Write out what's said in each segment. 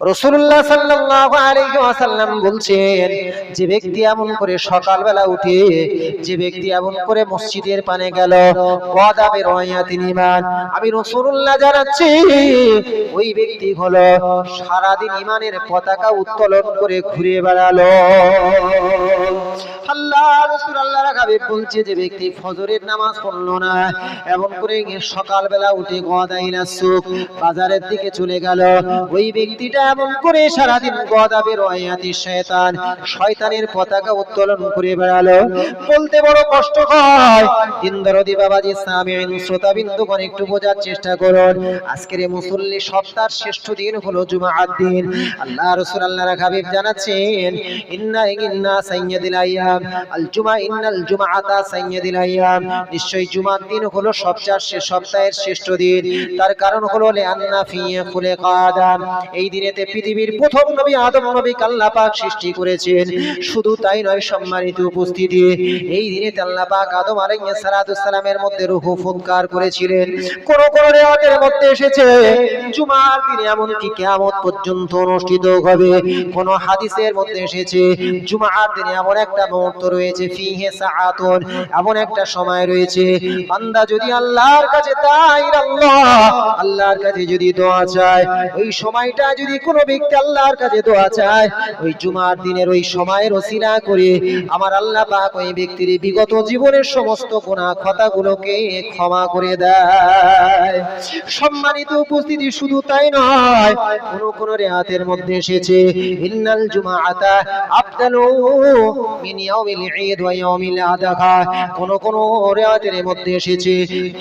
রাসূলুল্লাহ সাল্লাল্লাহু আলাইহি ওয়াসাল্লাম বলছেন, যে ব্যক্তি এমন করে সকালবেলা উঠে, যে ব্যক্তি এমন করে মসজিদের পানে গেল, ওয়াদাবে রয়াতিল ঈমান, আমি রাসূলুল্লাহ জানাচ্ছি ওই ব্যক্তি হলো সারাদিন ঈমানের পতাকা উত্তোলন করে ঘুরে বেড়ালো। আল্লাহ রাসূল আল্লাহর হাবিব বলছে, যে ব্যক্তি ফজরের নামাজ পড়লো না, এমন করে সকালবেলা উঠে গদাইনা সুক বাজারের দিকে চলে গেল, ওই ব্যক্তিটা এমন করে সারাদিন গদাবে রয়াতি শয়তান, শয়তানের পতাকা উত্তোলন করে বেড়ালো। বলতে বড় কষ্ট হয়, ইন্দরদি বাবাজি সামিঈন শ্রোতাবিন্দুগণ একটু বোঝার চেষ্টা করুন। আজকের এই মুসল্লি সপ্তাহের শ্রেষ্ঠ দিন হলো জুমার দিন। আল্লাহ রাসূল আল্লাহর হাবিব জানাচ্ছেন, ইন্না সাইয়্যিদুল আইয়াম আল জুমা, ইন্নাল জুমআতা সাইয়্যিদুল আইয়াম, নিশ্চয়ই জুমার দিন হলো সপ্তাহের শ্রেষ্ঠ দিন। তার কারণ হলো লিআন্না ফিহি খুলিকা আদম, এই দিনেতে পৃথিবীর প্রথম নবী আদম নবীকে আল্লাহ পাক সৃষ্টি করেছেন। শুধু তাই নয়, সম্মানিত উপস্থিতি, এই দিনেতে আল্লাহ পাক আদম আলাইহিস সালাতুস সালামের মধ্যে রূহ ফুৎকার করেছিলেন। কোন কোন রিওয়ায়াতের মধ্যে এসেছে জুমার দিনে এমনকি কিয়ামত পর্যন্ত অনুষ্ঠিত হবে। কোন হাদিসের মধ্যে এসেছে জুমার দিনে এমন একটা মুহূর্ত রয়েছে, ফিহি সাআতুন, এমন একটা সময় রয়েছে, বান্দা যদি আল্লাহর কাছে আল্লাহর কাছে যদি দোয়া চায়, ওই সময়টা যদি কোনো ব্যক্তি আল্লাহর কাছে দোয়া চায়, ওই জুমার দিনের ওই সময়ের ওসিলা করে আমার আল্লাহ পাক ওই ব্যক্তির বিগত জীবনের সমস্ত গুনাহ খাতাগুলোকে ক্ষমা করে দেয়। সম্মানিত উপস্থিতি, শুধু তাই নয়, কোন রিওয়ায়াতের মধ্যে এসেছে ইন্নাল জুমআতা আফদালু মিন ইয়াউমিল ঈদ ওয়া ইয়াউমিল আদাহা, কোন রিওয়ায়াতের মধ্যে এসেছে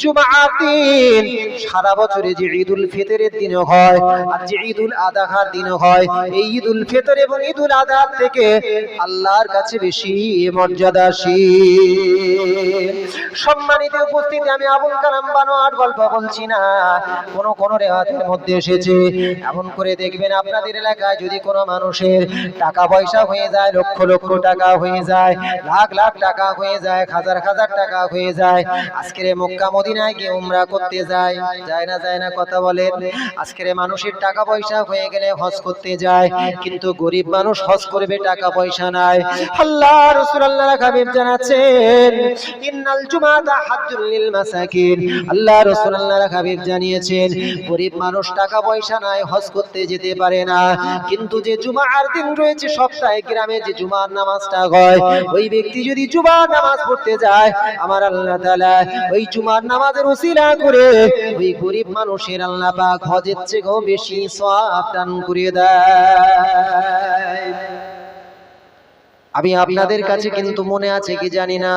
জুমার দিন সারা বছরে যে ঈদুল ফিতরের দিন হয় আর যে ঈদুল আদাহার দিন হয়, এই ঈদুল ফিতর এবং ঈদুল আদাহা থেকে আল্লাহর কাছে বেশি মর্যাদাশীল। সম্মানিত উপস্থিতি, আমি আবুল কালাম বানোয়ার গল্প বলছি না, কোন রিওয়ায়াতের মধ্যে এসেছে এমন করে দেখবেন আপনাদের এলাকায় যদি কোনো মানুষের টাকা পয়সা হয়ে যায়, লক্ষ লক্ষ টাকা হয়ে যায়, লাখ লাখ টাকা হয়ে যায়, হাজার হাজার টাকা হয়ে যায়, আজকের মক্কা মদিনায় গিয়ে উমরা করতে যায় না, কথা বলেন। আজকের মানুষের টাকা পয়সা হয়ে গেলে হজ করতে যায়, কিন্তু গরিব মানুষ হজ করবে, টাকা পয়সা নাই। আল্লাহ রাসূল আল্লাহর হাবিব জানাচ্ছেন, ইন্নাল জুমাতা হাজ্জুল লিল মাসাকিন, আল্লাহ রাসূল আল্লাহর হাবিব জানিয়েছেন, গরিব মানুষ টাকা পয়সা নাই, হজ করতে যেতে পারে না, কিন্তু যে জুমার দিন রয়েছে সপ্তাহে গ্রামে যে জুমার নামাজটা হয়, ওই ব্যক্তি যদি জুমার নামাজ পড়তে যায়, আমার আল্লাহ তাআলা ওই জুমার নামাজের ওসিলা করে ওই গরিব মানুষের আল্লাহ পাক হজের চেয়েও বেশি সওয়াব দান করে দেয়। আমি আপনাদের কাছে কিন্তু মনে আছে কি জানি না,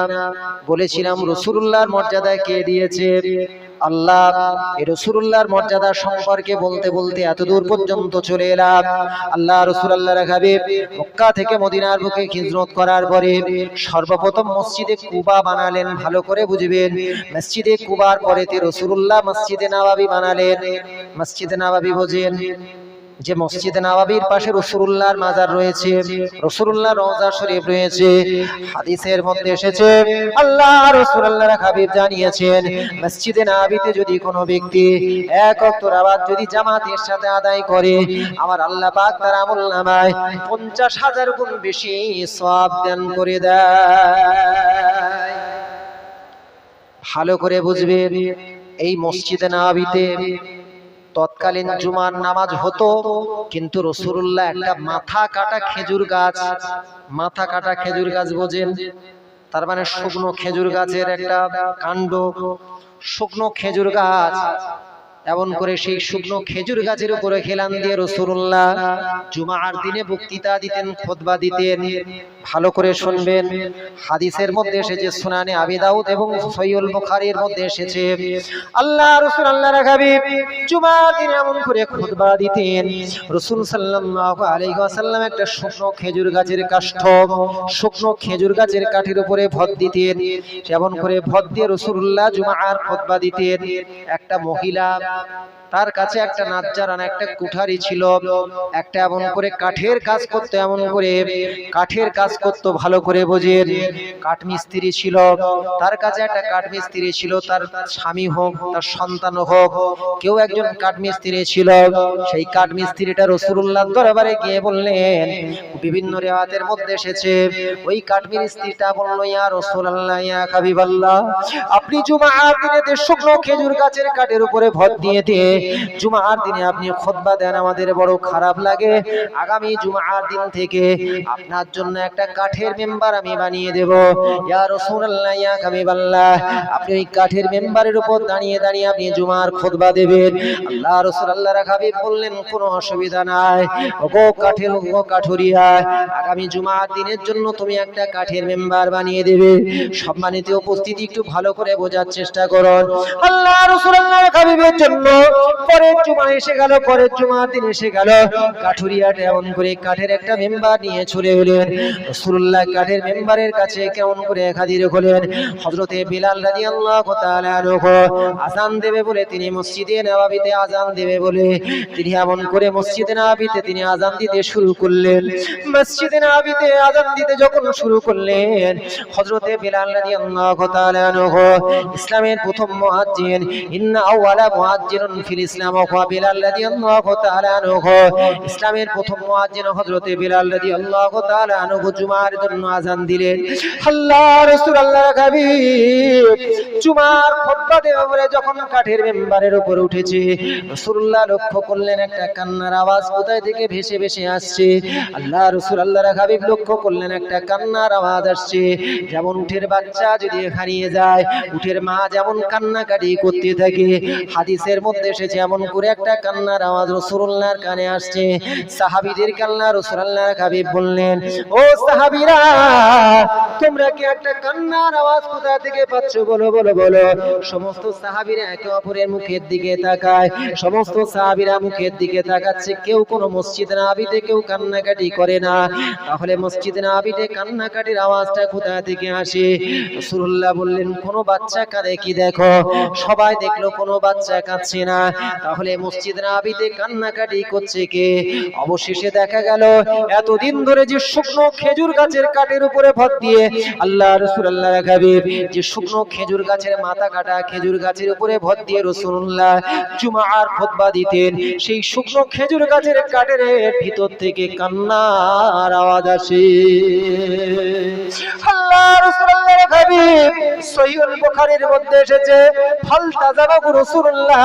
বলেছিলাম রাসূলুল্লাহর মর্যাদা কে দিয়েছে আল্লাহ। এই রাসূলুল্লাহর মর্যাদা সম্পর্কে বলতে বলতে এত দূর পর্যন্ত চলে এলাম। আল্লাহ রাসূল আল্লাহর হাবিব মক্কা থেকে মদিনার বুকে হিজরত করার পরে সর্বপ্রথম মসজিদে কুবা বানালেন। ভালো করে বুঝবেন, মসজিদে কুবার পরেতে রাসূলুল্লাহ মসজিদে নববী বানালেন। মসজিদে নববী বোঝেন, যে মসজিদে নববীর পাশে রাসূলুল্লাহর মাজার রয়েছে, রাসূলুল্লাহর রওজা শরীফ রয়েছে। হাদিসের মধ্যে এসেছে আল্লাহ রাসূল আল্লাহর হাবিব জানিয়েছেন, মসজিদে নববীতে যদি কোনো ব্যক্তি এক ওয়াক্ত নামাজ যদি জামাতের সাথে আদায় করে, আমার আল্লাহ পাক তার আমলনামায় 50,000 গুণ বেশি সওয়াব দান করে দেয়। ভালো করে বুঝবেন, এই মসজিদে নববীতে তৎকালীন জুমার নামাজ হতো, কিন্তু রাসূলুল্লাহ একটা মাথা কাটা খেজুর গাছ বোঝেন, তার মানে শুকনো খেজুর গাছের একটা কাণ্ড, শুকনো খেজুর গাছ, এমন করে সেই শুকনো খেজুর গাছের উপরে হেলান দিয়ে রাসূলুল্লাহ জুমার দিনে বক্তৃতা দিতেন, খুতবা দিতেন। ভালো করে শুনবেন, হাদিসের মধ্যে এসেছে, সুনানে আবি দাউদ এবং সহিহুল বুখারীর মধ্যে এসেছে, আল্লাহ রাসূল আল্লাহর হাবিব জুমার দিনে এমন করে খুতবা দিতেন। রাসূল সাল্লাল্লাহু আলাইহি ওয়াসাল্লাম একটা শুকনো খেজুর গাছের কাষ্ঠ, শুকনো খেজুর গাছের কাঠির উপরে ভর দিতেন, এমন করে ভর দিয়ে রাসূলুল্লাহ জুমার খুতবা দিতেন। একটা মহিলা তার কাছে একটা নাজ্জারান একটা কুঠারি ছিল, একটা এমন করে কাঠের কাজ করতে, এমন করে কাঠের কাজ করতে, ভালো করে বোঝেন, কাঠমিস্ত্রি ছিল। তার কাছে একটা কাঠমিস্ত্রি ছিল, তার স্বামী হোক তার সন্তান হোক কেউ একজন কাঠমিস্ত্রি ছিল। সেই কাঠমিস্ত্রিটা রাসূলুল্লাহর দরবারে গিয়ে বললেন, বিভিন্ন রিওয়ায়াতের মধ্যে এসেছে ওই কাঠমিস্ত্রিটা বলল, ইয়া রাসূলুল্লাহ ইয়া হাবিবাল্লাহ, আপনি জুমার দিনে শুকনো খেজুর গাছের কাঠের উপরে ভর দিয়ে দিয়ে জুমার দিনে আপনি খুতবা দেন, আমাদের বড় খারাপ লাগে। আগামী জুমার দিন থেকে আপনার জন্য একটা কাঠের মেম্বার আমি বানিয়ে দেব। ইয়া রাসূলুল্লাহ ইয়া হাবিবাল্লাহ, আপনি ওই কাঠের মেম্বারের উপর দাঁড়িয়ে দাঁড়িয়ে আপনি জুমার খুতবা দেবেন। আল্লাহ রাসূল আল্লাহর হাবিব বললেন, কোনো অসুবিধা নাই, ওগো কাঠের ওগো কাঠুরিয়া, আগামী জুমার দিনের জন্য তুমি একটা কাঠের মেম্বার বানিয়ে দেবে। সম্মানিত উপস্থিতি, একটু ভালো করে বোঝার চেষ্টা করুন। আল্লাহ রাসূল আল্লাহর হাবিবের জন্য পরের জুমা এসে গেল, পরের জুমার দিন এসে গেল, কাঠুরিয়াটা এমন করে কাঠের একটা মেম্বার নিয়ে চলে এলেন। রাসূলুল্লাহ কাঠের মেম্বারের কাছে কেমন করে হাজির হলেন। হযরতে বিলাল রাদিয়াল্লাহু তাআলা আনহু আযান দেবে বলে, তিনি মসজিদে নববীতে আযান দেবে বলে তিনি এমন করে মসজিদে নববীতে তিনি আযান দিতে শুরু করলেন। মসজিদে নববীতে আযান দিতে যখন শুরু করলেন, হযরতে বিলাল রাদিয়াল্লাহু তাআলা আনহু ইসলামের প্রথম মুয়াজ্জিন, ইন্না আউওয়ালা মুয়াজ্জিনুন ফিল ইসলাম ওয়া বিলাল রাদিয়াল্লাহু তাআলা আনহু, ইসলামের প্রথম মুয়াজ্জিন হযরতে বিলাল রাদিয়াল্লাহু তাআলা আনহু জুমার জন্য আযান দিলেন। আল্লাহ রাসূল আল্লাহর হাবিব জুমার খুতবা দেবে বলে যখন কাঠের মেম্বারের উপর উঠেছে, রাসূলুল্লাহ লক্ষ্য করলেন একটা কান্নার আওয়াজ কোথায় থেকে ভেসে ভেসে আসছে। আল্লাহ রাসূল আল্লাহর হাবিব লক্ষ্য করলেন একটা কান্নার আওয়াজ আসছে, যেমন উটের বাচ্চা যদি হারিয়ে যায়, উটের মা যেমন কান্নাকাটি করতে থাকে, হাদিসের মধ্যে এসেছে এমন করে একটা কান্নার আওয়াজ রাসূলুল্লাহর কানে আসছে। সাহাবীদের কান্না রাসূল আল্লাহর হাবিব বললেন, ও সাহাবীরা, তোমরা কি একটা কান্নার আওয়াজ কোথা থেকে পাচ্ছ, বলো বলো বলো। সমস্ত সাহাবীরা একে অপরের মুখের দিকে তাকায়, সমস্ত সাহাবীরা মুখের দিকে তাকাচ্ছে, কেউ কোনো মসজিদ নববীতে কেউ কান্নাকাটি করে না। তাহলে মসজিদ নববীতে কান্নাকাটির আওয়াজটা কোথা থেকে আসে? রাসূলুল্লাহ বললেন, কোনো বাচ্চা কাঁদে কি দেখো। সবাই দেখলো কোনো বাচ্চা কাঁদছে না, তাহলে মসজিদ নববীতে কান্নাকাটি করছে কে? অবশেষে দেখা গেল এতদিন ধরে যে শুকনো খেজুর গাছের কাঠের উপরে ভর দিয়ে আল্লাহ রাসূল আল্লাহর হাবিব যে শুকনো খেজুর গাছের মাথা কাটা খেজুর গাছের উপরে ভর দিয়ে রাসূলুল্লাহ জুমার খুতবা দিতেন, সেই শুকনো খেজুর গাছের কাঠের ভিতর থেকে কান্নার আওয়াজ আসে। আল্লাহ রাসূল আল্লাহর হাবিব সহিহুল বুখারীর মধ্যে এসেছে, ফালতাযামা রাসূলুল্লাহ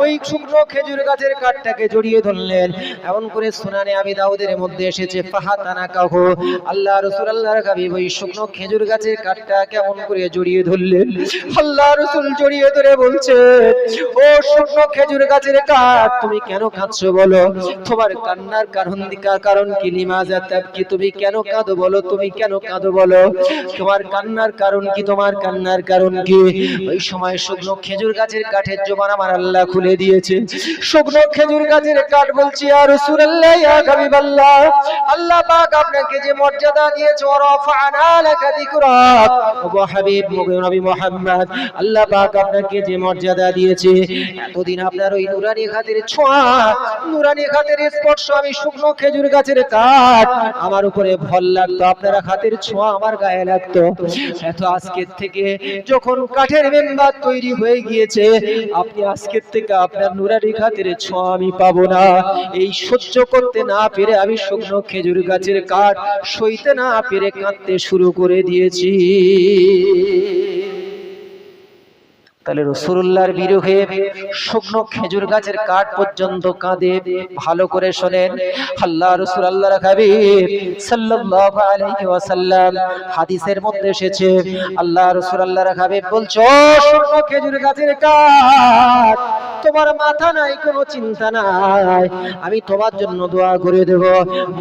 ওই শুকনো খেজুর গাছের কাঠটাকে জড়িয়ে ধরলেন। এমন করে সুনানে আবি দাউদের মধ্যে এসেছে, ফাহাতানাকাহু, আল্লাহ রাসূল আল্লাহর হাবিব ওই শুকনো খেজুর গাছের কাঠটা কেমন করে জড়িয়ে ধরলেন। আল্লাহ রাসূল জড়িয়ে ধরে বলছে, ও শুকনো খেজুর গাছের কাঠ, তুমি কেন কাঁদছো বলো? তোমার কান্নার কারণ কি? লিমাযা তাবকি, তুমি কেন কাঁদো বলো, তুমি কেন কাঁদো বলো, তোমার কান্নার কারণ কি, তোমার কান্নার কারণ কি? ওই সময় শুকনো খেজুর গাছের কাঠের জবান আমার আল্লাহ খুলে দিয়েছে। শুকনো খেজুর গাছের কাঠ বলছি, ইয়া রাসূলুল্লাহ ইয়া হাবিবাল্লাহ, আল্লাহ পাক আপনাকে যে মর্যাদা দিয়েছে, ওয়ারাফা'না লাকা যিকরাক, ও হাবিব নবী মুহাম্মদ, আল্লাহ পাক আপনাকে যে মর্যাদা দিয়েছে, এতদিন আপনার ওই নুরানি হাতের ছোঁয়া, নুরানি হাতের স্পর্শ, আমি শুকনো খেজুর গাছের কাঠ আমার উপরে ভর লাগতো, আপনার হাতের ছোঁয়া আমার গায়ে লাগতো। এত আজকের থেকে যখন কাঠের মেম্বার তৈরি হয়ে গিয়েছে, আপনি আজকের থেকে আপনার নুরানি হাতের ছোঁয়া আমি পাবো না। এই সহ্য করতে না পেরে আমি শুকনো খেজুর গাছের কাঠ সইতে না পেরে কাঁদতে শুরু করে দিয়েছি। তাহলে রাসূলুল্লাহর বিরহে শুকনো খেজুর গাছের কাঠ পর্যন্ত কাঁদে। ভালো করে শোনেন, আল্লাহ রাসূল আল্লাহর হাবিব সাল্লাল্লাহু আলাইহি ওয়াসাল্লাম হাদিসের মধ্যে এসেছে, আল্লাহ রাসূল আল্লাহর হাবিব বলছো, শুকনো খেজুর গাছের কাঠ, তোমার মাথা নাই, কোনো চিন্তা নাই, আমি তোমার জন্য দোয়া করে দেব।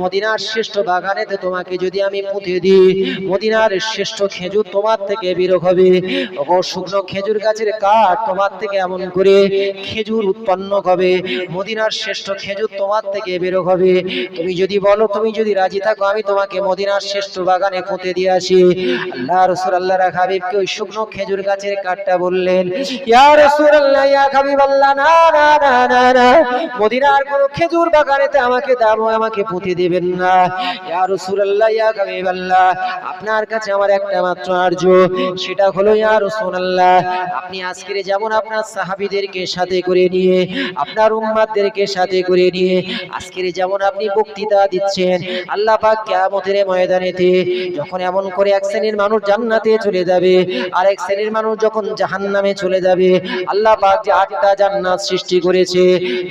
মদিনার শ্রেষ্ঠ বাগানেতে তোমাকে যদি আমি পুঁতে দিই, মদিনার শ্রেষ্ঠ খেজুর তোমার থেকে বের হবে। ও শুকনো খেজুর গাছের কাঠ তোমার থেকে এমন করে খেজুর উৎপন্ন হবে, মদিনার শ্রেষ্ঠ খেজুর তোমার থেকে বের হবে। তুমি যদি বলো, তুমি যদি রাজি থাকো, আমি তোমাকে মদিনার শ্রেষ্ঠ বাগানে পুঁতে দিয়ে আসি। আল্লাহ রাসূল আল্লাহর হাবিবকে ওই শুকনো খেজুর গাছের কাঠটা বললেন, ইয়া রাসূলুল্লাহ, ইয়া হাবিবাল্লাহ, না না না না না, মদিনার কোন খেজুর বাগানেতে আমাকে দাও, আমাকে পুঁতে দিবেন না। ইয়া রাসূলুল্লাহ, ইয়া হাবিবাল্লাহ, আপনার কাছে আমার একটা মাত্র আরজ, সেটা হলো ইয়া রাসূলুল্লাহ, আপনি আজকে যেমন আপনার সাহাবীদেরকে সাথে করে নিয়ে, আপনার উম্মতদেরকে সাথে করে নিয়ে আজকে যেমন আপনি বক্তৃতা দিচ্ছেন, আল্লাহ পাক কিয়ামতের ময়দানেতে যখন এমন করে এক শ্রেণীর মানুষ জান্নাতে চলে যাবে আর এক শ্রেণীর মানুষ যখন জাহান্নামে চলে যাবে, আল্লাহ পাক যে 8টা জান্নাত সৃষ্টি করেছে,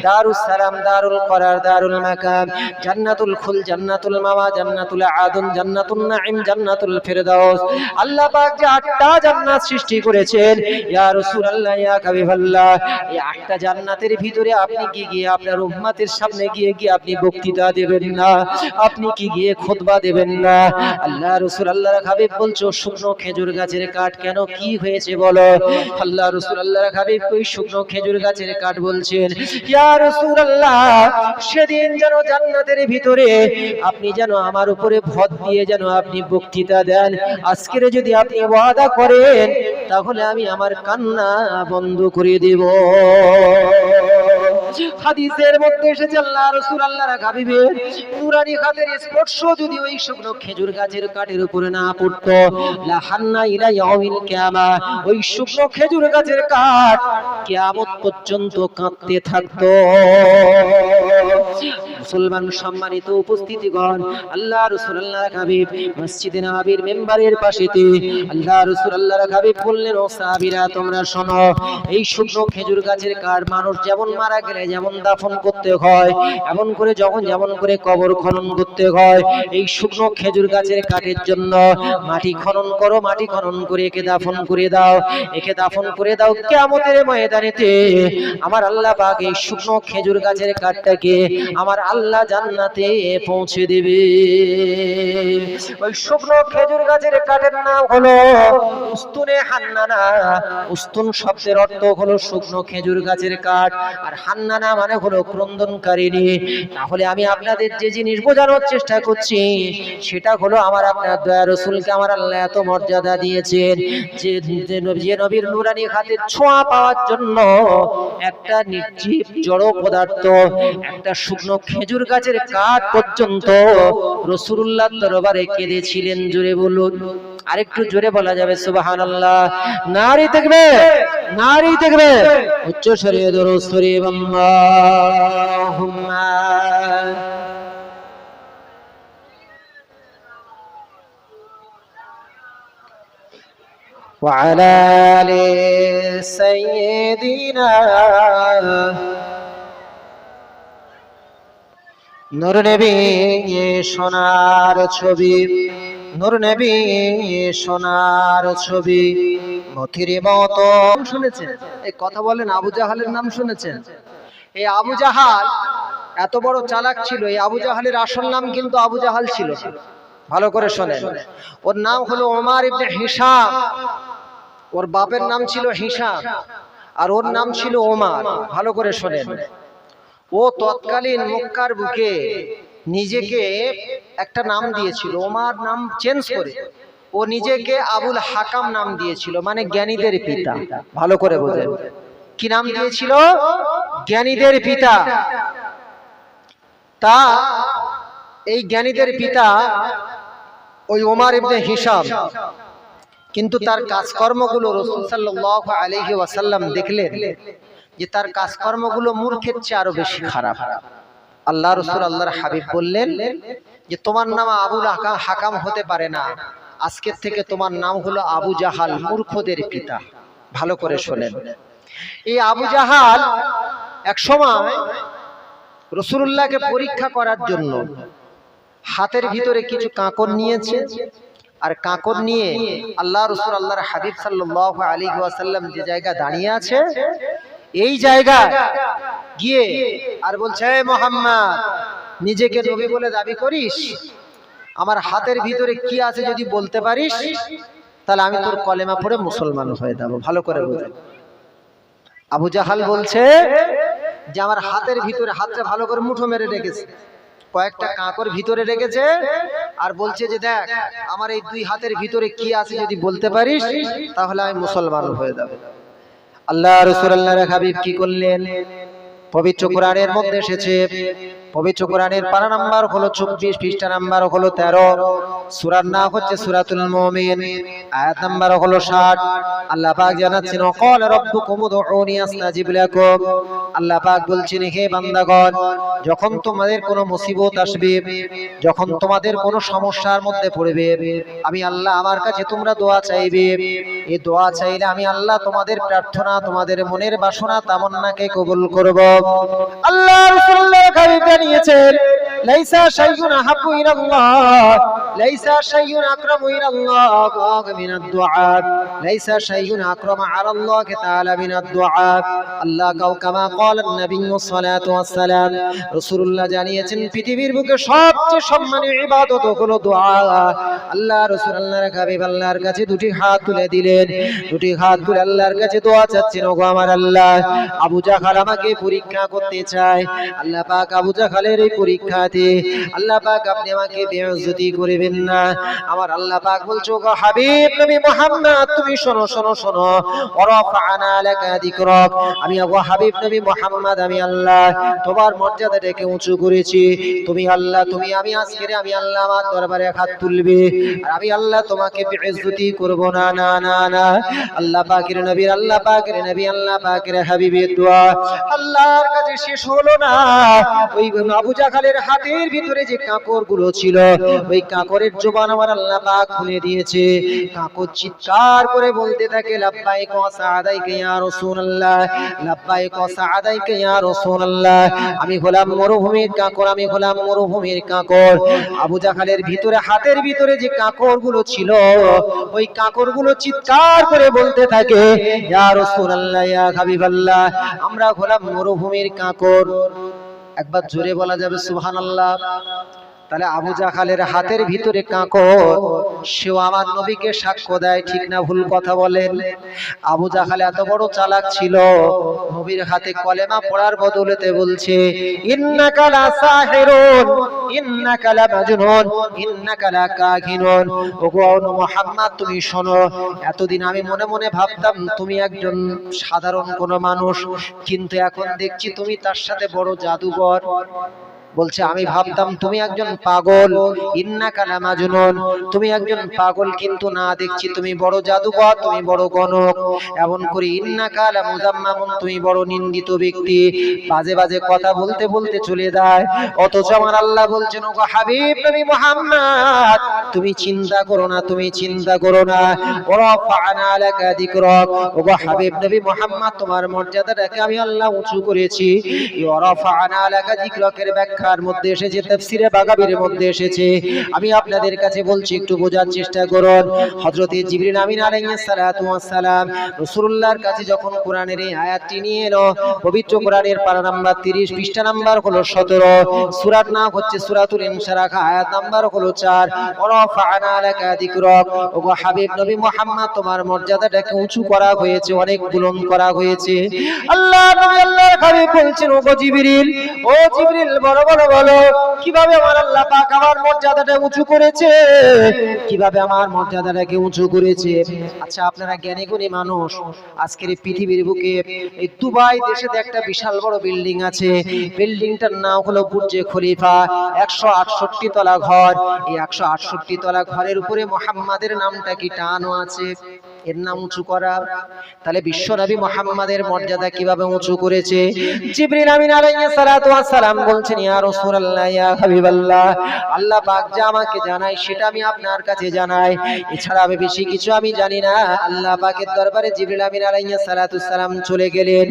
দারুস সালাম, দারুল করার, দারুল মাকাম, জান্নাতুল খুল, জান্নাতুল মাওয়া, জান্নাতুল আদন, জান্নাতুন নাঈম, জান্নাতুল ফেরদাউস, আল্লাহ পাক যে 8টা জান্নাত সৃষ্টি করেছেন, ইয়া রাসূলুল্লাহ, ইয়া হাবিবাল্লাহ, এই 8টা জান্নাতের ভিতরে আপনি কি গিয়ে আপনার উম্মতের সামনে গিয়ে আপনি বক্তৃতা দেবেন না? আপনি কি গিয়ে খুতবা দেবেন না? আল্লাহ রাসূল আল্লাহর হাবিব বলছো শুকনো খেজুর গাছের কাঠ কেন, কি হয়েছে বলো? আল্লাহ রাসূল আল্লাহর হাবিব ওই শুকনো খেজুর গাছের কাঠ বলছেন, ইয়া রাসূলুল্লাহ, সেদিন যেন জান্নাতের ভিতরে আপনি যেন আমার উপরে ভর দিয়ে যেন আপনি বক্তৃতা দেন, আজকে যদি আপনি ওয়াদা করেন তাহলে আমি আমার কান্না বন্ধ করে দেব। হাদিসের মধ্যে এসেছে আল্লাহ রাসূল আল্লাহর হাবিবের নূরানি হাতের স্পর্শ যদি ওই শুকনো খেজুর গাছের কাঠের উপরে না পড়তো, লা হান্না ইলা ইয়াউমিল কিয়ামা, ওই শুকনো খেজুর গাছের কাঠ কিয়ামত পর্যন্ত কাঁপতে থাকতো। মুসলমান সম্মানিত উপস্থিতিগণ, আল্লাহ রাসূল আল্লাহর হাবিব মসজিদে নববীর মিম্বারের পাশেতে আল্লাহ রাসূল আল্লাহর হাবিব বললেন, ও সাহাবীরা তোমরা শোনো, এই শুকনো খেজুর গাছের কাঠ মানুষ যেমন মারা গেলে যেমন দাফন করতে হয়, এমন করে যেমন করে কবর খনন করতে হয়, এই শুকনো খেজুর গাছের কাঠের জন্য মাটি খনন করো, মাটি খনন করে একে দাফন করে দাও, একে দাফন করে দাও। কিয়ামতের ময়দানেতে আমার আল্লাহ পাক এই শুকনো খেজুর গাছের কাঠটাকে আমার আল্লাহ জান্নাতে পৌঁছে দেবে। ওই শুকনো খেজুর গাছের কাঠের নাম হলো উস্তুনে হান্নানা। উস্তুন শব্দের অর্থ হলো শুকনো খেজুর গাছের কাঠ, আর হান্নানা মানে হলো ক্রন্দনকারিণী। তাহলে আমি আপনাদের যে জিনিস বোঝানোর চেষ্টা করছি সেটা হলো আমার আপনার দয়া রাসূলকে আমার আল্লাহ এত মর্যাদা দিয়েছেন যে নবীর নূরানি হাতের ছোঁয়া পাওয়ার জন্য একটা নির্জীব জড় পদার্থ, একটা শুকনো খেজুর গাছের কাঠ পর্যন্ত রাসূলুল্লাহর দরবারে কেঁদেছিলেন। জোরে বলুন, আরেকটু জোরে বলা যাবে সুবহানাল্লাহ। নারী তাকবীর, নারী তাকবীর, উচ্চ স্বরে দরুদ শরীফ, আল্লাহুম্মা ওয়া আলা আলি সাইয়্যিদিনা। নূর নবী সোনার ছবি, নূর নবী সোনার ছবি, মতির মতো। শুনেছেন এই কথা বলেন, আবু জাহালের নাম শুনেছেন? এই আবু জাহাল এত বড় চালাক ছিল। এই আবু জাহালের আসল নাম কিন্তু আবু জাহাল ছিল। ভালো করে শোনেন, ওর নাম হলো ওমর ইবনে হিশাম। ওর বাপের নাম ছিল হিশাম আর ওর নাম ছিল ওমর। ভালো করে শোনেন, ও তৎকালীন মক্কার বুকে নিজেকে একটা নাম দিয়েছিল, ওমর নাম চেঞ্জ করে ও নিজেকে আবুল হাকাম নাম দিয়েছিল, মানে জ্ঞানীদের পিতা। ভালো করে বোঝেন, কি নাম দিয়েছিল? জ্ঞানীদের পিতা। তা এই জ্ঞানীদের পিতা ওই ওমর ইবনে হিশাম, কিন্তু তার কাজকর্মগুলো রাসূল সাল্লাল্লাহু আলাইহি ওয়াসাল্লাম দেখলেন যে তার কাজকর্মগুলো মূর্খের চেয়ে আরো বেশি খারাপ। আল্লাহ রাসূল আল্লাহর হাবিব বললেন যে তোমার নাম আবুল হাকাম হতে পারে না, আজকের থেকে তোমার নাম হলো আবু জাহাল, মূর্খদের পিতা। ভালো করে শোনেন, এই আবু জাহাল এক সময় রাসূলুল্লাহকে পরীক্ষা করার জন্য হাতের ভিতরে কিছু কাঁকর নিয়েছে, আর কাঁকর নিয়ে আল্লাহ রাসূল আল্লাহর হাবিব সাল্লাল্লাহু আলাইহি ওয়াসাল্লাম যে জায়গা দাঁড়িয়ে আছে এই জায়গায় গিয়ে আর বলছে, হে মুহাম্মদ, নিজেকে নবী বলে দাবি করিস? আমার হাতের ভিতরে কি আছে যদি বলতে পারিস তাহলে আমি তোর কলেমা পড়ে মুসলমান হয়ে যাব। ভালো করে বুঝুন, আবু জাহাল বলছে যে আমার হাতের ভিতরে, হাতটা ভালো করে মুঠো মেরে রেখেছে, কয়েকটা কাঁকর ভিতরে রেখেছে, আর বলছে যে দেখ আমার এই দুই হাতের ভিতরে কি আছে যদি বলতে পারিস তাহলে আমি মুসলমান হয়ে যাব। আল্লাহ রাসূল আল্লাহর হাবিব কি করলেন? পবিত্র কোরআনের মধ্যে এসেছে, পবিত্র কোরআনের পারা নাম্বার হলো 24, পৃষ্ঠা নাম্বার হলো 13, সূরার নাম হচ্ছে সূরাতুল মুমিন, আয়াত নাম্বার হলো 60। আল্লাহ পাক জানাচ্ছেন ওয়াকালা রাব্বুকুম উদউনি আস্তাজিব লাকুম। আল্লাহ পাক বলছেন হে বান্দাগণ, যখন তোমাদের কোনো মুসিবত আসবে, যখন তোমাদের কোনো সমস্যার মধ্যে পড়বে, আমি আল্লাহ আমার কাছে তোমরা দোয়া চাইবে, এই দোয়া চাইলে আমি আল্লাহ তোমাদের প্রার্থনা, তোমাদের মনের বাসনা তামান্নাকে কবুল করব। আল্লাহ রাসূলুল্লাহ হাবিব জানিয়েছেন লাইসা শাইউন আহাব্বু ইলাল্লাহ, লাইসা শাইউন আকরামু ইলাল্লাহ মিনাদ দুআ, লাইসা শাইউন আকরামু আলাল্লাহ তাআলা মিনাদ দুআ। আল্লাহ কামা ক্বালান নবী সাল্লাল্লাহু আলাইহি ওয়াসাল্লাম, রাসূলুল্লাহ জানিয়েছেন পৃথিবীর বুকে সবচেয়ে সম্মানের ইবাদত হলো দোয়া। আল্লাহ রাসূল আল্লাহর হাবিব আল্লাহর কাছে দুটি হাত তুলে দিলেন, দুটি হাত তুলে আল্লাহর কাছে দোয়া চাচ্ছেন, ওগো আমার আল্লাহ, আবু জাহাল আমাকে পরীক্ষা করতে চায়, আল্লাহ পাক আবু জাহালের এই পরীক্ষাতে আল্লাহ পাক আপনি আমাকে বেইজ্জতি করবেন না। আমার আল্লাহ পাক বলছো গো হাবিব নবী মুহাম্মদ তুমি শোনো শোনো শোনো, ওয়ারাফা'না লাকা যিকরাক, আমি ওগো হাবিব নবী মুহাম্মদ আমি আল্লাহ তোমার মর্যাদাটাকে উঁচু করেছি। তুমি আল্লাহ, তুমি আমি আজকে আমি আল্লাহ আমার দরবারে হাত তুলবে আর আমি আল্লাহ তোমাকে বেইজ্জতি করব না, না না না। আল্লাহ পাকের নবী, আল্লাহ পাকের নবী, আল্লাহ পাকের হাবিবের দোয়া আল্লাহর কাছে শেষ হলো না। ওই আবু জাহালের হাতের ভিতরে যে কাঁকরগুলো ছিল, ওই কাঁকরের জবান আমার আল্লাহ পাক খুলে দিয়েছে। কাঁকর চিৎকার করে বলতে থাকে লাব্বাইক ওয়া সাআদাইকা ইয়া রাসূলুল্লাহ, লাব্বাইক ওয়া সাআদাইকা ইয়া রাসূলুল্লাহ। আমি হলাম মরুভূমির কাঁকর, আমি হলাম মরুভূমির কাঁকর। আবু জাহালের ভিতরে, হাতের ভিতরে যে কাঁকরগুলো ছিল, ওই কাঁকরগুলো চিৎকার করে বলতে থাকে ইয়া রাসূলুল্লাহ, ইয়া হাবিবাল্লাহ, আমরা হলাম মরুভূমির কাঁকর। একবার জোরে বলা যাবে সুবহানাল্লাহ? তাহলে আবু জাহালের হাতের ভিতরে কাঁকর, সেও আমার নবীকে সাক্ষ্য দেয়, ঠিক না ভুল কথা বলেন? আবু জাহাল এত বড় চালাক ছিল, নবীর হাতে কলেমা পড়ার বদলেতে বলছে ইন্নাকা লা সাহিরুন, ইন্নাকা লা মাজনুন, ইন্নাকা লা কাহিনুন। ওগো মুহাম্মদ তুমি শোনো, এতদিন আমি মনে মনে ভাবতাম তুমি একজন সাধারণ কোনো মানুষ, কিন্তু এখন দেখছি তুমি তার সাথে বড় জাদুকর। বলছে আমি ভাবতাম তুমি একজন পাগল, ইন্নাকা লা মাজনুন, তুমি একজন পাগল, কিন্তু না দেখছি তুমি বড় জাদুকর, তুমি বড় গণক। এমন করে ইন্নাকা লা মুজাম্মামুন, তুমি বড় নিন্দিত ব্যক্তি। বাজে বাজে কথা বলতে বলতে চলে যায়। অথচ আমার আল্লাহ বলছেন ওগো হাবিব নবী মুহাম্মদ তুমি চিন্তা করো না, তুমি চিন্তা করো না, ওয়ারাফা'না লাকা যিকরাক। ওগো হাবিব নবী মুহাম্মদ তোমার মর্যাদাটাকে আমি আল্লাহ উঁচু করেছি। ওয়ারাফা'না লাকা যিকরাকের ব্যাখ্যা মধ্যে এসেছে, তাফসীরে বাগাবীর মধ্যে এসেছে। আমি আপনাদের কাছে বলছি একটু বোঝার চেষ্টা করুন। হযরতে জিবরিল আমিন আলাইহিস সালাতু ওয়াস সালাম রাসূলুল্লাহর কাছে যখন কোরআনের এই আয়াতটি নিয়ে এলো, পবিত্র কোরআনের পারা নাম্বার 30, পৃষ্ঠা নাম্বার হলো 17, সূরার নাম হচ্ছে সূরাতুল ইনশিরাহ, আয়াত নাম্বার হলো 4, ওয়ারাফা'না লাকা যিকরাক। ওগো হাবিব নবী মুহাম্মদ তোমার মর্যাদাটাকে উঁচু করা হয়েছে, অনেক বুলন্দ করা হয়েছে। আল্লাহ নবী আল্লাহর হাবিব বলছেন ওগো জিবরিল, ও জিবরিল বলো বলো কিভাবে আমার আল্লাহ পাক আমার মর্যাদাটা উঁচু করেছে, কিভাবে আমার মর্যাদাটাকে উঁচু করেছে। আচ্ছা আপনারা জ্ঞানী গুণী মানুষ, আজকের এই পৃথিবীর বুকে এই দুবাই দেশে একটা বিশাল বড় বিল্ডিং আছে, বিল্ডিংটার নাম হলো বুর্জে খলিফা, 168 তলা ঘর। এই 168 তলা ঘরের উপরে মুহাম্মাদের নামটা কি টানো আছে, এর নাম উঁচু করা। তাহলে বিশ্বনবী মুহাম্মাদের মর্যাদা কিভাবে উঁচু করেছে। জিবরিল আমিন আলাইহিস সালাতু ওয়াস সালাম বলছেন ইয়া রাসূলুল্লাহ, ইয়া হাবিবাল্লাহ, আল্লাহ পাক যা আমাকে জানায় সেটা আমি আপনার কাছে জানাই, এছাড়া আমি বেশি কিছু আমি জানি না। আল্লাহ পাকের দরবারে জিবরিল আমিন আলাইহিস সালাতু ওয়াস সালাম চলে গেলেন।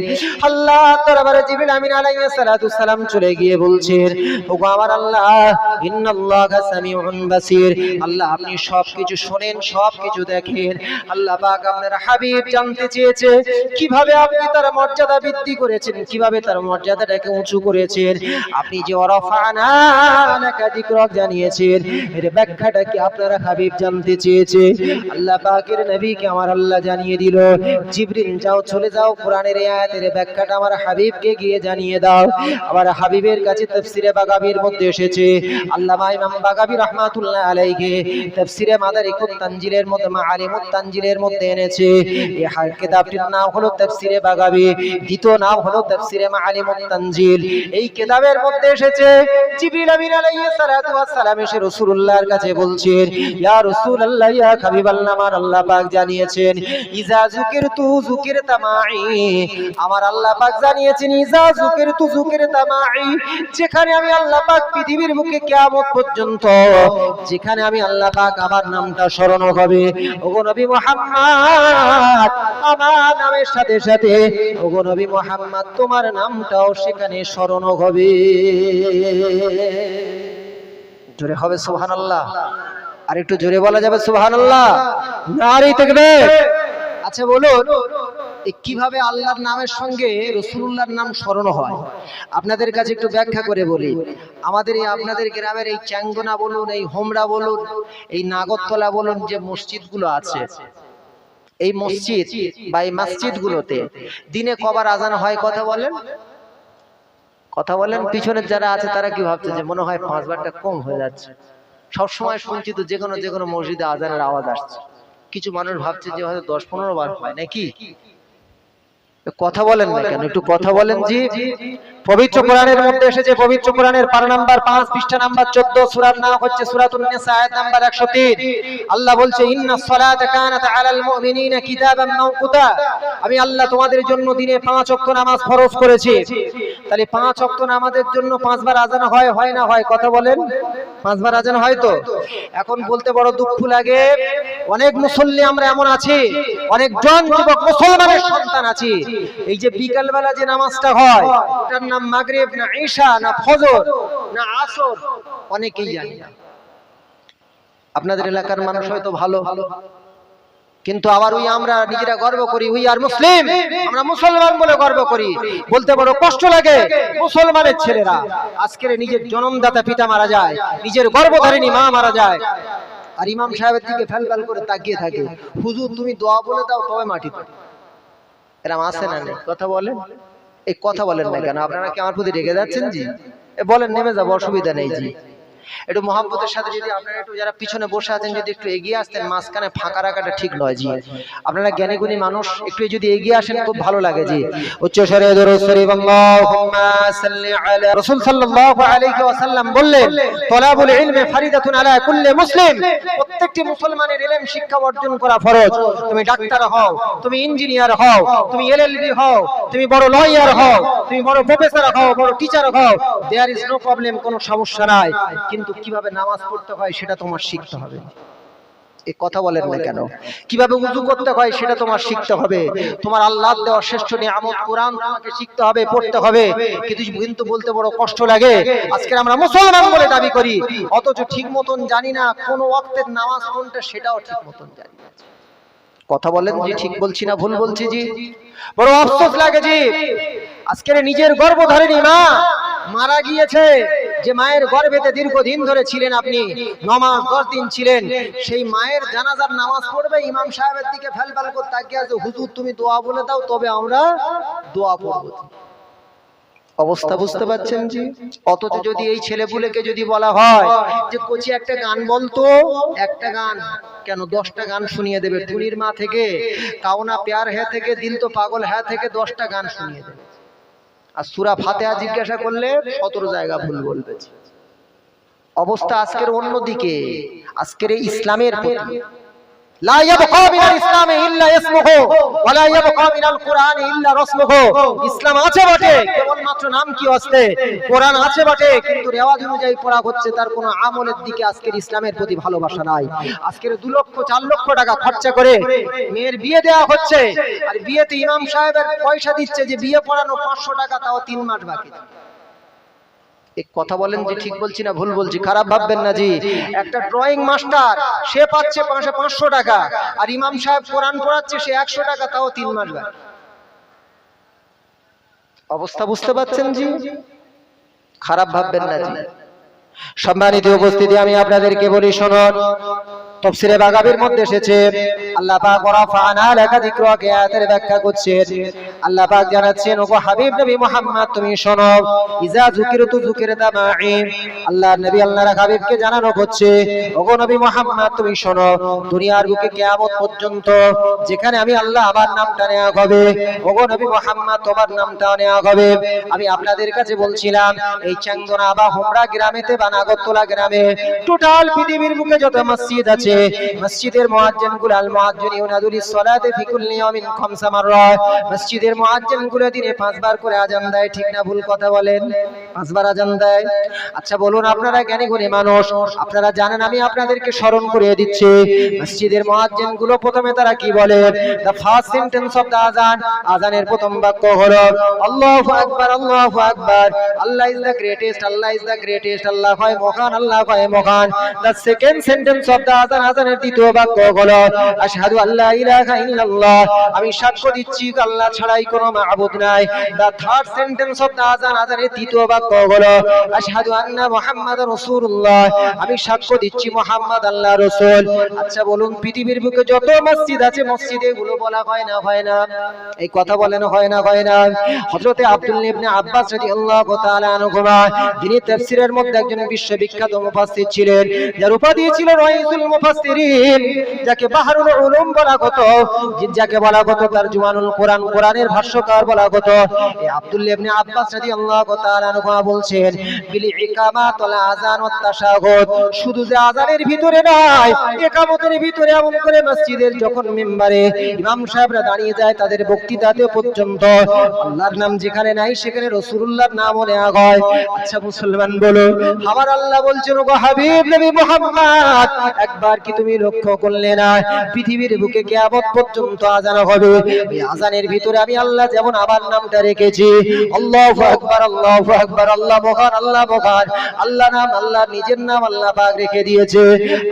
আল্লাহ দরবারে জিবরিল আমিন আলাইহিস সালাতু ওয়াস সালাম চলে গিয়ে বলছেন ওগো আমার আল্লাহ, ইন্নাল্লাহা সামিউন বাসীর, আল্লাহ আপনি সবকিছু শুনেন, সবকিছু দেখেন। আল্লাহ পাক আপনার হাবিব জানতে চেয়েছে কিভাবে আপনি তার মর্যাদা বৃদ্ধি করেছেন, কিভাবে তার মর্যাদাটাকে উঁচু করেছেন। আপনি যে ওয়ারাফানা লাকা যিকরাক জানিয়েছেন, এর ব্যাখ্যাটা কি আপনার হাবিব জানতে চেয়েছে। আল্লাহ পাকের নবীকে আমার আল্লাহ জানিয়ে দিল, জিবরিল যাও চলে যাও কোরআনের এই আয়াতের ব্যাখ্যাটা আমার হাবিবকে গিয়ে জানিয়ে দাও। আমার হাবিবের কাছে তাফসিরে বাগাবীর মধ্যে এসেছে, আল্লামা ইমাম বাগাবী রাহমাতুল্লাহ আলাইহি তাফসিরে মাদারিকুত তানজিলের মধ্যে মাআলিমুত তানজিলের মধ্যে এনেছে। এই কিতাবটির নাম হলো তাফসিরে বাগাবী, দ্বিতীয় নাম হলো তাফসিরে মাআলিমুত তানজিল। এই কিতাবের মধ্যে এসেছে জিবরিল আমিন আলাইহিস সালাতু ওয়াস সালাম এসে রাসূলুল্লাহর কাছে বলছেন, ইয়া রাসূলুল্লাহ ইয়া হাবিবাল্লাহ, আমার আল্লাহ পাক জানিয়েছেন ইজা যুকিরতু যুকিরতা মাই, আমার আল্লাহ পাক জানিয়েছেন ইজা যুকিরতু যুকিরতা মাই, যেখানে আমি আল্লাহ পাক পৃথিবীর বুকে কিয়ামত পর্যন্ত যেখানে আমি আল্লাহ পাক আমার নামটা স্মরণ হবে, ওগো নবী মুহাম্মদ আমার নামের সাথে সাথে ওগো নবী মুহাম্মদ তোমার নামটাও সেখানে স্মরণ হবে। জোরে হবে সুবহানাল্লাহ, আর একটু জোরে বলা যাবে সুবহানাল্লাহ, নারী তাকবীর। আচ্ছা বলুন কিভাবে আল্লাহর নামের সঙ্গে রাসূলুল্লাহর নাম স্মরণ হয়? আপনাদের কাছে একটু ব্যাখ্যা করে বলি। আমাদের এই আপনাদের গ্রামের এই চ্যাঙ্গনা বলুন, এই হোমরা বলুন, এই নাগরতলা বলুন, যে মসজিদগুলো আছে, এই মসজিদ বা এই মসজিদগুলোতে দিনে কবার আজান হয় কথা বলেন? কথা বলেন। পিছনের যারা আছে তারা কি ভাবছে যে মনে হয় 5 বারটা কম হয়ে যাচ্ছে। সব সময় শুনছি তো যে কোনো মসজিদে আজানের আওয়াজ আসছে। কিছু মানুষ ভাবছে যে হয়তো 10-15 বার হয় নাকি। কথা বলেন না কেন? একটু কথা বলেন জি। পবিত্র কোরআনের মধ্যে এসেছে, পবিত্র কোরআনের পারা নাম্বার 5 পৃষ্ঠা নাম্বার 14, সূরার নাম হচ্ছে সূরাতুন নিসা, আয়াত নাম্বার 103। আল্লাহ বলছে ইন্নাস সালাতা কানাত আলাল মুমিনিনা কিতাবাম মাওকুতা, আমি আল্লাহ তোমাদের জন্য দিনে 5 ওয়াক্ত নামাজ ফরজ করেছি। তাহলে 5 ওয়াক্ত নামাজের জন্য 5 বার আযান হয় না হয়? কথা বলেন। 5 বার আযান হয় তো? এখন বলতে বড় দুঃখ লাগে, অনেক মুসল্লি আমরা এমন আছি, অনেক জন যুবক মুসলমানের সন্তান আছি, এই যে বিকাল বেলা যে নামাজটা হয় তার নাম মাগরিব না ঈশা না ফজর না আসর অনেকেই জানে না। আপনাদের এলাকার মানুষ হয়তো ভালো, কিন্তু আবার ওই আমরা নিজেরা গর্ব করি উই আর মুসলিম, আমরা মুসলমান বলে গর্ব করি। বলতে বড় কষ্ট লাগে, মুসলমানের ছেলেরা আজকের নিজের জন্মদাতা পিতা মারা যায়, নিজের গর্ভধারিণী মা মারা যায়, আর ইমাম সাহেবের দিকে ফেলফেল করে তাকিয়ে থাকে, হুজুর তুমি দোয়া বলে দাও তবে মাটিতে। এরকম আছে না নেই? কথা বলেন। এই কথা বলেন না কেন? আপনারা কি আমার প্রতি রেগে যাচ্ছেন জি? বলেন নেমে যাবো, অসুবিধা নেই জি। একটু মহব্বতের সাথে যদি আপনারা একটু যারা পিছনে বসে আছেন যদি একটু এগিয়ে আসতেন, মাঝখানে ফাঁকা রাখাটা ঠিক নয় জি। আপনারা জ্ঞানী গুণী মানুষ, একটু যদি এগিয়ে আসেন খুব ভালো লাগে জি। উচ্চ স্বরে দরুদ শরীফ আল্লাহুম্মা সাল্লি আলা রাসূল সাল্লাল্লাহু আলাইহি ওয়াসাল্লাম বললেন, তলাবুল ইলমি ফারিদাতুন আলা কুল্লি মুসলিম, প্রত্যেকটি মুসলমানের ইলম শিক্ষা অর্জন করা ফরজ। তুমি ডাক্তার হও, তুমি ইঞ্জিনিয়ার হও, তুমি এলএলবি হও, তুমি বড় লয়ার হও, তুমি বড় প্রফেসর হও, বড় টিচার হও, দেয়ার ইজ নো প্রবলেম, কোনো সমস্যা নাই, কিন্তু কিভাবে নামাজ পড়তে হয় সেটা তোমার শিখতে হবে। এই কথা বলেন না কেন? কিভাবে ওযু করতে হয় সেটা তোমার শিখতে হবে। তোমার আল্লাহর দেওয়া শ্রেষ্ঠ নিয়ামত কোরআন তোমাকে শিখতে হবে, পড়তে হবে। কিন্তু বলতে বড় কষ্ট লাগে, আজকে আমরা মুসলমান বলে দাবি করি, অথচ ঠিক মতন জানি না কোন ওয়াক্তের নামাজ কোনটা সেটাও ঠিক মতন জানি না। কথা বলেন জি, ঠিক বলছি না ভুল বলছি জি? বড় আফসোস লাগে জি, আজকের নিজের গর্ভধারিণী মা মারা গিয়েছে, যে মায়ের গর্ভেতে দীর্ঘদিন ধরে ছিলেন আপনি, 9 মাস 10 দিন ছিলেন, সেই মায়ের জানাজার নামাজ পড়বে, ইমাম সাহেবের দিকে ফেলফেল করে তাকিয়ে আছে, হুজুর তুমি দোয়া বলে দাও তবে আমরা দোয়া পড়ব। অবস্থা বুঝতে পারছেন জি? অথচ যদি এই ছেলেপুলেকে যদি বলা হয় যে কোচি একটা গান বলতো, একটা গান কেন 10টা গান শুনিয়ে দেবে, টুনির মা থেকে, কাওনা প্যার হ্যাঁ থেকে, দিল তো পাগল হ্যাঁ থেকে 10টা গান শুনিয়ে দেবে। আর সূরা ফাতিহা জিজ্ঞাসা করলে 17 জায়গা ভুল বলবে। অবস্থা আজকের অন্যদিকে। আজকের এই ইসলামের প্রতি লা ইয়াবকা মিনাল ইসলামে ইল্লা ইসমুহু ওয়া লা ইয়াবকা মিনাল কুরআনি ইল্লা রাসমুহু। ইসলাম আছে বটে, কেবল মাত্র নাম কি আছে, কোরআন আছে বটে, কিন্তু রেওয়াজ অনুযায়ী পড়া হচ্ছে, তার কোনো আমলের দিকে আজকের ইসলামের প্রতি ভালোবাসা নাই। আজকের 2 লক্ষ 4 লক্ষ টাকা খরচা করে মেয়ের বিয়ে দেওয়া হচ্ছে, আর বিয়েতে ইমাম সাহেবের পয়সা দিচ্ছে যে বিয়ে পড়ানো 500 টাকা, তাও 3 মাস বাকি। এক কথা বলেন যে ঠিক বলছি না ভুল বলছি, খারাপ ভাববেন না জি। একটা ড্রয়িং মাস্টার সে পাচ্ছে 500 টাকা, আর ইমাম সাহেব কোরআন পড়াচ্ছে সে 100 টাকা, তাও 3 মাস বাদ। অবস্থা বুঝতে পারছেন জি? খারাপ ভাববেন না জি। সম্মানিত উপস্থিতি, আমি আপনাদেরকে বলি শুনুন, তাফসীরে বাগাবীর মধ্যে এসেছে আল্লাহ পাক ওয়ারাফা'না লাকা যিকরাকা আয়াতের ব্যাখ্যা করছেন। আল্লাহ পাক জানাচ্ছেন, ওগো হাবিব নবী মুহাম্মদ তুমি শোনো, ইজা যুকিরতু যুকিরতা মা'i। আল্লাহর নবী আল্লাহর হাবিবকে জানানো হচ্ছে, ওগো নবী মুহাম্মদ তুমি শোনো, দুনিয়ার বুকে কিয়ামত পর্যন্ত যেখানে আমি আল্লাহ আমার নামটা নেওয়া হবে, ওগো নবী মুহাম্মদ তোমার নামটা নেওয়া হবে। আমি আপনাদের কাছে বলছিলাম, এই চান্দনা বা হোমরা গ্রামেতে বা নাগরতলা গ্রামে টোটাল পৃথিবীর বুকে যত মসজিদ আছে, মসজিদের মুয়াজ্জিনগুলো আল মুয়াজ্জিন ইউনাদুলিস সালাতে ফি কুল্লি ইয়ামিন 5 মাররা, মসজিদের মুয়াজ্জিনগুলো দিনে 5 বার করে আযান দেয়। ঠিক না ভুল কথা বলেন? 5 বার আযান দেয়। আচ্ছা বলুন, আপনারা জ্ঞানী গুণী মানুষ, আপনারা জানেন, আমি আপনাদেরকে স্মরণ করিয়ে দিচ্ছি, মসজিদের মুয়াজ্জিনগুলো প্রথমে তারা কি বলে? The first sentence of the azan, আযানের প্রথম বাক্য হলো আল্লাহু আকবার, আল্লাহু আকবার, Allah is the greatest, Allah is the greatest, Allah হয় মহান, আল্লাহ হয় মহান। The second sentence of the azan, আযানের দ্বিতীয় বাক্য হলো আশহাদু আল্লা ইলাহা ইল্লাল্লাহ, আমি সাক্ষ্য দিচ্ছি আল্লাহ ছাড়াই কোনো মাবুদ নাই। The third sentence of the azan, আযানের তৃতীয় বাক্য হলো আশহাদু আন্না মুহাম্মাদুর রাসূলুল্লাহ, আমি সাক্ষ্য দিচ্ছি মুহাম্মদ আল্লাহর রাসূল। আচ্ছা বলুন, পৃথিবীর বুকে যত মসজিদ আছে, মসজিদে গুলো বলা হয় না হয় না? এই কথা বলেন হয় না হয় না? হযরতে আব্দুল্লাহ ইবনে আব্বাস রাদিয়াল্লাহু তাআলা আনহুমা, যিনি তাফসীরের মধ্যে একজন বিশ্ববিখ্যাত মুফাসসির ছিলেন, যার উপাধি ছিল রাইসুল মুফাসসিরিন, যাকে বাহরুল উলুম বলা হতো, যাকে বলা হতো তারজুমানুল কোরআন, কোরআনের ভাষ্যকার বলা হতো। এই আব্দুল্লাহ ইবনে আব্বাস রাদিয়াল্লাহু তাআলা আনহুমা বলছেন, বিল ইকামাত ওয়াল আযান ওয়াত তাশাহুদ, শুধু যে আযানের ভিতরে নয়, ইকামতের ভিতরে এমন করে মসজিদের যখন মিম্বারে ইমাম সাহেবরা দাঁড়িয়ে যায়, তাদের বক্তৃতাতে পর্যন্ত আল্লাহর নাম যেখানে নাই সেখানে রাসূলুল্লাহর নামও নেওয়া হয়। আচ্ছা মুসলমান বলো, আমার আল্লাহ বলছেন, ওগো হাবিব নবী মুহাম্মদ, একবার কি তুমি লক্ষ্য করলে না, পৃথিবীর বুকে কিয়ামত পর্যন্ত আযান হবে, এই আযানের ভিতরে আমি আল্লাহ যেমন আমার নামটা রেখেছি, আল্লাহু আকবার, আল্লাহু আকবার, আল্লাহ মহান, আল্লাহ মহান, আল্লাহ নাম, আল্লাহ নিজের নাম আল্লাহ পাক রেখে দিয়েছে।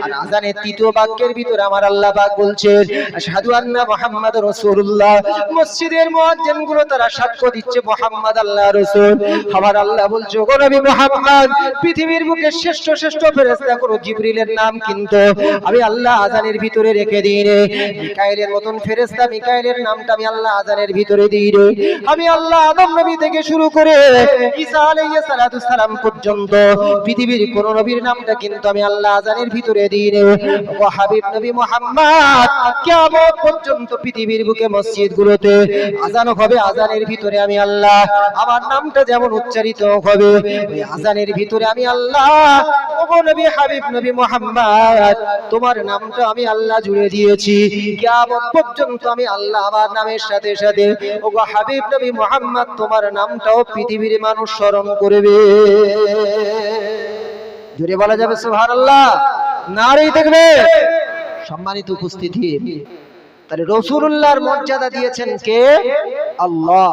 আর আযানের তৃতীয় বাক্যের ভিতরে আমার আল্লাহ পাক বলছেন আশহাদু আন্না মুহাম্মাদুর রাসূলুল্লাহ, মসজিদের মুয়াজ্জিনগুলো তারা সাক্ষ্য দিচ্ছে মুহাম্মদ আল্লাহর রাসূল। আমার আল্লাহ বলছে, ওগো নবী মুহাম্মদ, পৃথিবীর বুকে শ্রেষ্ঠ শ্রেষ্ঠ ফেরেশতা কোন জিবরিলের নাম কিন্তু আমি আল্লাহ আযানের ভিতরে রেখে দিই রে। মিকাইলের মতন ফেরেশতা, মিকাইলের নামটা আমি আল্লাহ আযানের ভিতরে দিই রে। আমি আল্লাহ আদম নবী থেকে শুরু করে ঈসা আলাইহিস সালাতুস সালাম পর্যন্ত পৃথিবীর কোন নবীর নামটা কিন্তু আমি আল্লাহ আযানের ভিতরে দিই রে। ও হাবিব নবী মুহাম্মদ, কিয়ামত পর্যন্ত পৃথিবীর বুকে মসজিদগুলোতে আযান হবে, আযানের ভিতরে আমি আল্লাহ আমার নামটা যেমন উচ্চারিত হবে, ওই আযানের ভিতরে আমি আল্লাহ, ওগো নবী হাবিব নবী মুহাম্মদ, তোমার নামটা আমি আল্লাহ জুড়ে দিয়েছি। কিয়ামত পর্যন্ত আমি আল্লাহ আমার নামের সাথে সাথে, ওগো হাবিব নবী মুহাম্মদ, তোমার নামটাও পৃথিবীর মানুষ স্মরণ করবে। জোরে বলা যাবে সুবহানাল্লাহ? নারী দেখবে। সম্মানিত উপস্থিতি, তাহলে রাসূলুল্লাহর মর্যাদা দিয়েছেন কে? আল্লাহ।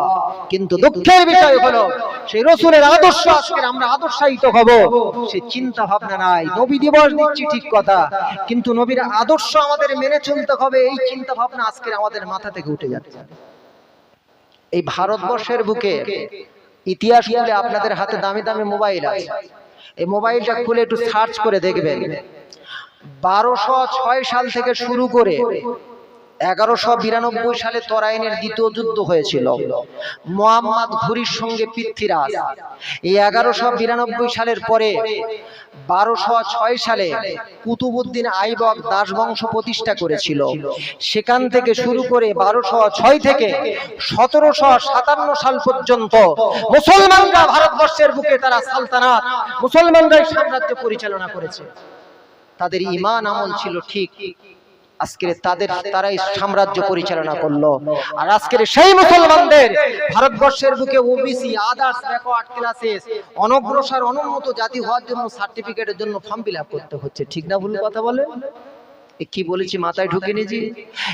কিন্তু দুঃখের বিষয় হলো, সেই রাসূলের আদর্শ আজকে আমরা আদর্শায়িত হব, সেই চিন্তা ভাবনা নাই। নবী দিবস দিচ্ছি ঠিক কথা, কিন্তু নবীর আদর্শ আমাদের মেনে চলতে হবে, এই চিন্তা ভাবনা আজকে আমাদের মাথা থেকে উঠে যাচ্ছে। এই ভারতবর্ষের বুকে ইতিহাস খুলে আপনাদের হাতে দামি দামি মোবাইল আছে, এই মোবাইলটা খুলে একটু সার্চ করে দেখবেন, 1206 সাল থেকে শুরু করে 1192 সালে তরাইনের দ্বিতীয় যুদ্ধ হয়েছিল মুহাম্মদ ঘুরির সঙ্গে পৃথ্বীরাজ। এই 1192 সালের পরে 1206 সালে কুতুবউদ্দিন আইবক দাস বংশ প্রতিষ্ঠা করেছিল। সেখান থেকে শুরু করে 1206 থেকে 1757 সাল পর্যন্ত মুসলমানরা ভারতবর্ষের বুকে তারা সালতানাত, মুসলমানরাই সাম্রাজ্য পরিচালনা করেছে। তাদের ঈমান আমল ছিল ঠিক, আজকের তারাই সাম্রাজ্য পরিচালনা করলো। আর আজকের সেই মুসলমানদের ভারতবর্ষের বুকে ওবিসি, আদার্স, ব্যাকওয়ার্ড ক্লাসেস, অনগ্রসর অনুন্নত জাতি হওয়ার জন্য সার্টিফিকেটের জন্য ফর্ম ফিল আপ করতে হচ্ছে। ঠিক না ভুল কথা বলে? কি বলেছি মাথায় ঢুকে নিয়েছি।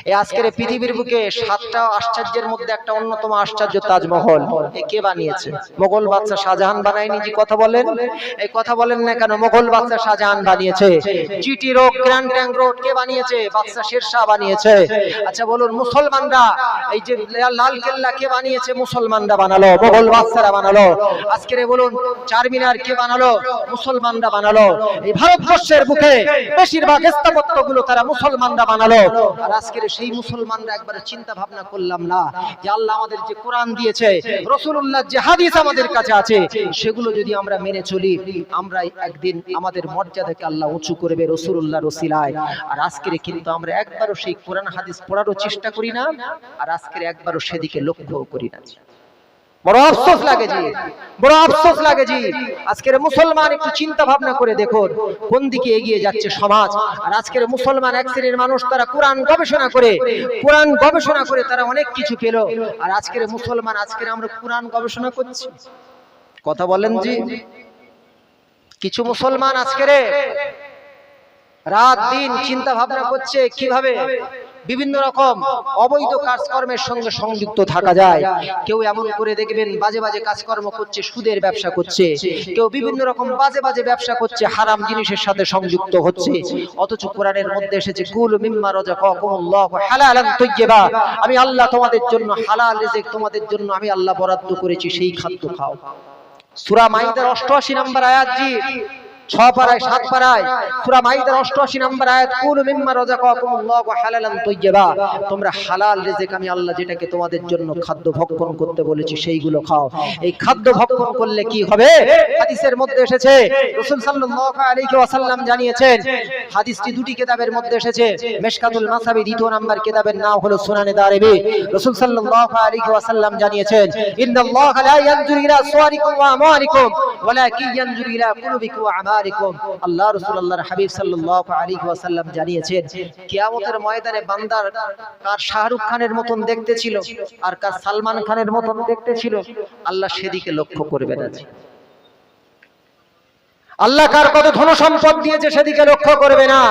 এই আজকের পৃথিবীর বুকে 7টা আশ্চর্যের মধ্যে একটা অন্যতম আশ্চর্য তাজমহল। এ কে বানিয়েছে? মোগল বাদশা শাহজাহান বানায়নি। জি কথা বলেন, এই কথা বলেন না কেন? মোগল বাদশা শাহজাহান বানিয়েছে। GT road, grand trunk road কে বানিয়েছে? বাদশা শেরশাহ বানিয়েছে। আচ্ছা বলুন, মুসলমানরা এই যে লাল কেল্লা কে বানিয়েছে? মুসলমানরা বানালো, মোগল বাদশারা বানালো। আজকের বলুন চারমিনার কে বানালো? মুসলমানরা বানালো। এই ভারতবর্ষের বুকে বেশিরভাগ স্থাপত্যগুলো তারা মুসলমানরা বানালো। আর আজকের সেই মুসলমানরা একবার চিন্তা ভাবনা করলাম না যে আল্লাহ আমাদের যে কোরআন দিয়েছে, রাসূলুল্লাহ যে হাদিস আমাদের কাছে আছে, সেগুলো যদি আমরা মেনে চলি, আমরা একদিন আমাদের মর্যাদাকে আল্লাহ উঁচু করবে রাসূলুল্লাহর ওসিলায়। আর আজকের কিন্তু আমরা একবারও সেই কোরআন হাদিস পড়ারও চেষ্টা করি না, আর আজকের একবারও সেদিকে লক্ষ্য করি না। বড় আফসোস লাগে জি, বড় আফসোস লাগে জি। আজকের মুসলমান একটু চিন্তা ভাবনা করে দেখুন কোন দিকে এগিয়ে যাচ্ছে সমাজ। আর আজকের মুসলমান এক শ্রেণীর মানুষ, তারা কোরআন গবেষণা করে তারা অনেক কিছু পেল। আর আজকের মুসলমান, আজকের আমরা কোরআন গবেষণা করছি, কথা বলেন জি। কিছু মুসলমান আজকের রাত দিন চিন্তা ভাবনা করছে কিভাবে বিভিন্ন রকম অবৈধ কাজকর্মের সঙ্গে সংযুক্ত থাকা যায়। কেউ এমন করে দেখবেন বাজে বাজে কাজকর্ম করছে, সুদের ব্যবসা করছে, কেউ বিভিন্ন রকম বাজে বাজে ব্যবসা করছে, হারাম জিনিসের সাথে সংযুক্ত হচ্ছে। অথচ কোরআনের মধ্যে এসেছে কুলু মিম্মা রাযাকাকুমুল্লাহু হালালান তাইয়্যিবা, আমি আল্লাহ তোমাদের জন্য হালাল রিজিক তোমাদের জন্য আমি আল্লাহ বরাদ্দ করেছি, সেই খাদ্য খাও। সূরা মাইদার 88 নম্বর আয়াত জি, 6 পারায় 7 পারায় সূরা মাইদার 88 নম্বর আয়াত, কুলু মিম্মা রাযাকাকুমুল্লাহু হালালান তাইয়্যিবা, তোমরা হালাল রিজিক আমি আল্লাহ যেটাকে তোমাদের জন্য খাদ্য ভক্ষণ করতে বলেছি সেইগুলো খাও। এই খাদ্য ভক্ষণ করলে কি হবে? হাদিসের মধ্যে এসেছে, রাসূল সাল্লাল্লাহু আলাইহি ওয়াসাল্লাম জানিয়েছেন, হাদিসটি দুটি কিতাবের মধ্যে এসেছে। মিশকাতুল মাসাবি 2 নম্বর কিতাবের নাম হলো সুনানে দারিমি। রাসূল সাল্লাল্লাহু আলাইহি ওয়াসাল্লাম জানিয়েছেন, ইন্নাল্লাহা লা ইয়ানজুরু ইলা সুওয়ারিকুম ওয়া আমালিকুম ওয়ালাকিন ইয়ানজুরু ইলা কুলুবিকুম ওয়া আমালিকুম। আল্লাহ রাসূল আল্লাহর হাবিব সাল্লাল্লাহু আলাইহি ওয়াসাল্লাম জানিয়েছেন, কিয়ামতের ময়দানে বান্দার কার শাহরুখ খানের মতন দেখতে ছিল আর কার সালমান খানের মতন দেখতে ছিল, আল্লাহ সেদিকে লক্ষ্য করবে না। আল্লাহ কার কত ধন সম্পদ দিয়েছে সেদিকে লক্ষ্য করবে না,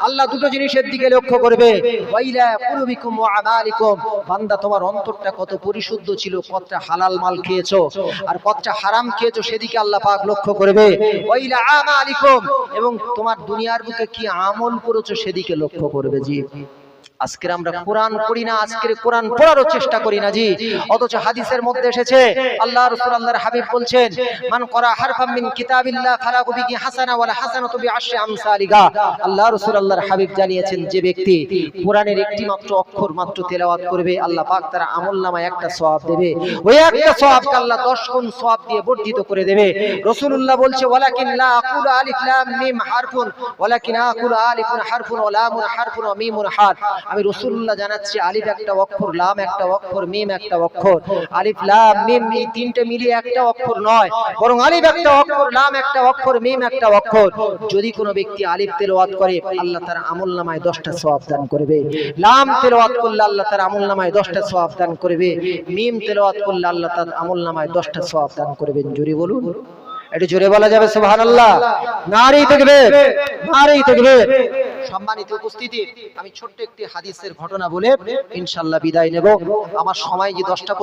আল্লাহ দুটো জিনিসের দিকে লক্ষ্য করবে, ওয়াইলা কুলুবিকুম ওয়া আমালিকুম, বান্দা তোমার অন্তরটা কত পরিশুদ্ধ ছিল, কতটা হালাল মাল খেয়েছো আর কতটা হারাম খেয়েছো, সেদিকে আল্লাহ পাক লক্ষ্য করবে। ওয়াইলা আমালিকুম, এবং তোমার দুনিয়ার বুকে কি আমল করেছো সেদিকে লক্ষ্য করবে। জি, আজকে আমরা কোরআন পড়ি না, আজকে কোরআন পড়ারও চেষ্টা করি না জি। অথচ হাদিসের মধ্যে এসেছে, আল্লাহ রাসূল আল্লাহর হাবিব বলছেন, মান করা হারফাম মিন কিতাবিল্লাহ ফালাহু বিহি হাসানা ওয়ালা হাসানাতু বিআশরি আমসালিহা। আল্লাহ রাসূল আল্লাহর হাবিব জানিয়েছেন, যে ব্যক্তি কোরআনের একটি মাত্র অক্ষর মাত্র তেলাওয়াত করবে, আল্লাহ পাক তার আমলনামায় একটা সওয়াব দেবে, ওই একটা সওয়াবকে আল্লাহ 10 গুণ সওয়াব দিয়ে বর্ধিত করে দেবে। রাসূলুল্লাহ বলছে, ওয়ালাকিন লা আকুলু আলিফ লাম মিম হারফুন ওয়ালাকিন আকুলু আলিফুন হারফুন ওয়া লামুন হারফুন ওয়া মিমুন হারফ। আমি রাসূলুল্লাহ জানাচ্ছি, আলিফ একটা অক্ষর, লাম একটা অক্ষর, মিম একটা অক্ষর। আলিফ লাম মিম এই তিনটে মিলিয়ে একটা অক্ষর নয়, বরং আলিফ একটা অক্ষর, লাম একটা অক্ষর, মিম একটা অক্ষর। যদি কোনো ব্যক্তি আলিফ তেলাওয়াত করে, আল্লাহ তার আমলনামায় 10টা সওয়াব দান করবে। লাম তেলাওয়াত করলে আল্লাহ তার আমলনামায় 10টা সওয়াব দান করবে। মিম তেলাওয়াত করলে আল্লাহ তার আমলনামায় 10টা সওয়াব দান করবেন। জোরে বলুন, একটু জোরে বলা যাবে সুবহানাল্লাহ? নারী তাকবীর, নারী তাকবীর। সম্মানিত উপস্থিতি, আমি ছোট্ট একটি হাদিসের ঘটনা বলে ইনশাআল্লাহ বিদায় নেব। আমার সময় যে 10টা